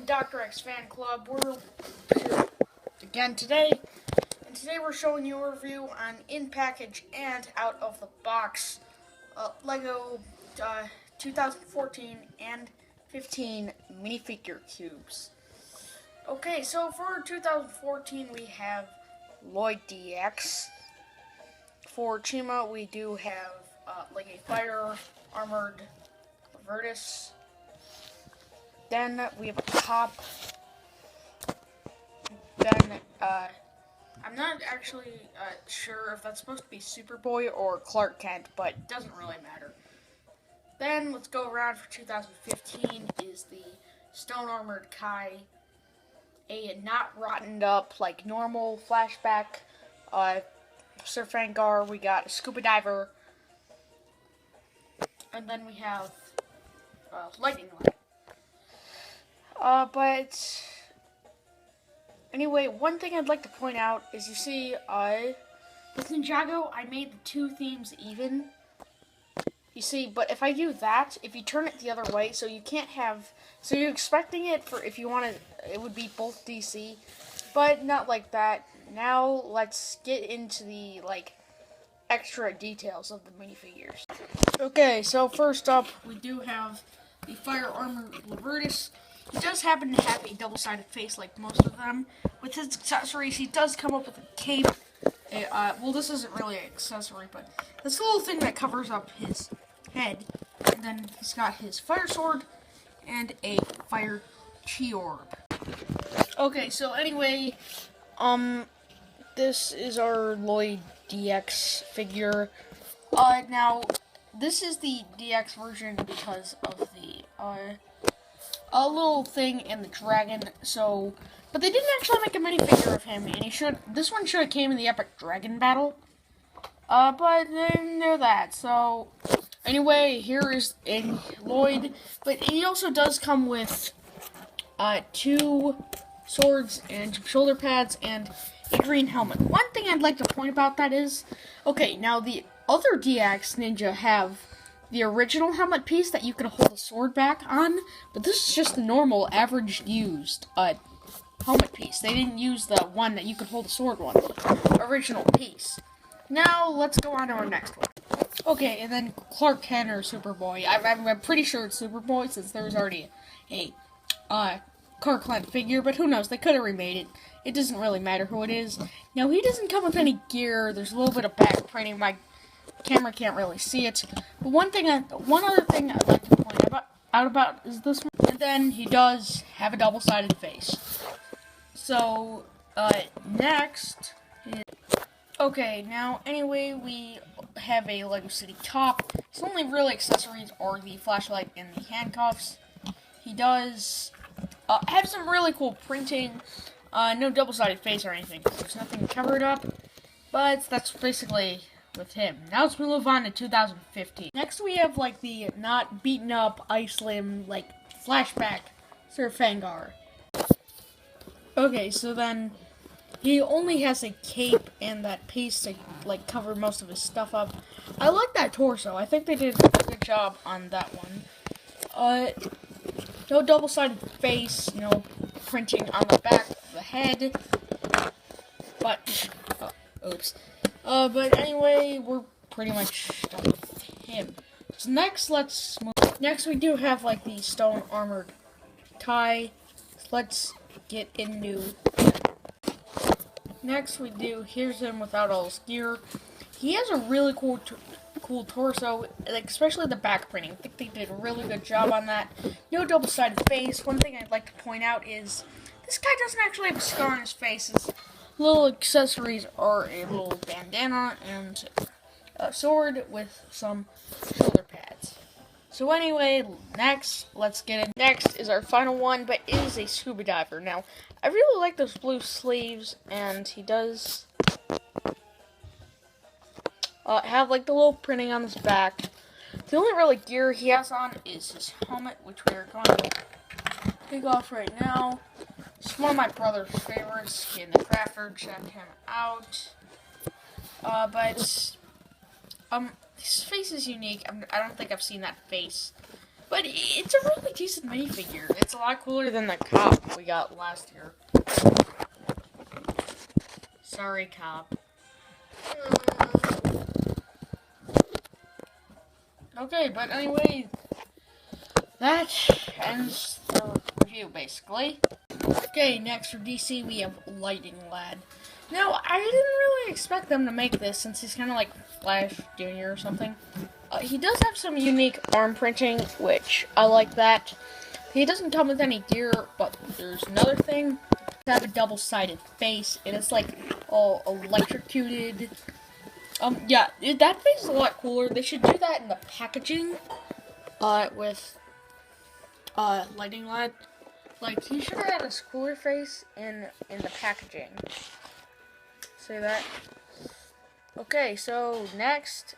Dr. X Fan Club. We're here again today, and today we're showing you a review on in-package and out-of-the-box Lego 2014 and 15 minifigure cubes. Okay, so for 2014 we have Lloyd DX. For Chima we do have like a fire armored Virtus. Then we have a cop. Then, I'm not actually sure if that's supposed to be Superboy or Clark Kent, but it doesn't really matter. Then, let's go around for 2015 is the Stone Armored Kai. A not rotted up, like normal flashback. Surf Vanguard, we got a Scuba Diver. And then we have Lightning Light. But anyway, one thing I'd like to point out is you see, with Ninjago, I made the two themes even. You see, but if I do that, if you turn it the other way, so you can't have, so you're expecting it for, if you want to, it would be both DC, but not like that. Now, let's get into the, extra details of the minifigures. Okay, so first up, we do have the Fire Armor Virtus. He does happen to have a double-sided face like most of them. With his accessories, he does come up with a cape. Well, this isn't really an accessory, but this little thing that covers up his head. And then he's got his fire sword and a fire chi orb. Okay, so anyway, this is our Lloyd DX figure. Now, this is the DX version because of the, a little thing in the dragon, so, but they didn't actually make a minifigure of him, and this one should have came in the epic dragon battle, but then they're that, so, anyway, here is a Lloyd, but he also does come with, 2 swords and shoulder pads and a green helmet. One thing I'd like to point about that is, okay, now the other DX Ninja have the original helmet piece that you could hold a sword back on, but this is just the normal, average used helmet piece. They didn't use the one that you could hold a sword one, original piece. Now, let's go on to our next one. Okay, and then Clark Kent or Superboy. I'm pretty sure it's Superboy since there's already a Clark Kent figure, but who knows, they could have remade it. It doesn't really matter who it is. Now, he doesn't come with any gear. There's a little bit of back printing. My camera can't really see it. But one other thing I'd like to point out about is this one. And then he does have a double-sided face. So, next is... Okay, now, anyway, we have a Lego City top. His only real accessories are the flashlight and the handcuffs. He does have some really cool printing. No double-sided face or anything. There's nothing covered up. But that's basically with him. Now let's move on to 2015. Next we have the not beaten up Ice Limb flashback Surf Vanguard. Okay, so then he only has a cape and that piece to cover most of his stuff up. I like that torso. I think they did a good job on that one. No double-sided face, no printing on the back of the head. But oops. But anyway, we're pretty much done with him. So next, let's move. Next, we do have the Stone Armored Kai. So let's get into. Next, here's him without all his gear. He has a really cool torso, especially the back printing. I think they did a really good job on that. No double-sided face. One thing I'd like to point out is this guy doesn't actually have a scar on his face. His little accessories are a little bandana and a sword with some shoulder pads. So anyway, next, let's get in. Next is our final one, but it is a scuba diver. Now, I really like those blue sleeves, and he does have the little printing on his back. The only really gear he has on is his helmet, which we are going to take off right now. It's one of my brother's favorites in the crafter. Check him out. But his face is unique. I don't think I've seen that face But it's a really decent minifigure. It's a lot cooler than the cop we got last year. Sorry, cop. Okay, but anyway, that ends the review, basically. Okay, next for DC, we have Lightning Lad. Now, I didn't really expect them to make this, since he's kind of like Flash Jr. or something. He does have some unique arm printing, which I like that. He doesn't come with any gear, but there's another thing. To have a double-sided face, and it's like all electrocuted. Yeah, that face is a lot cooler. They should do that in the packaging, with, Lightning Lad. Like, he should have had a cooler face in the packaging. Say that. Okay, so next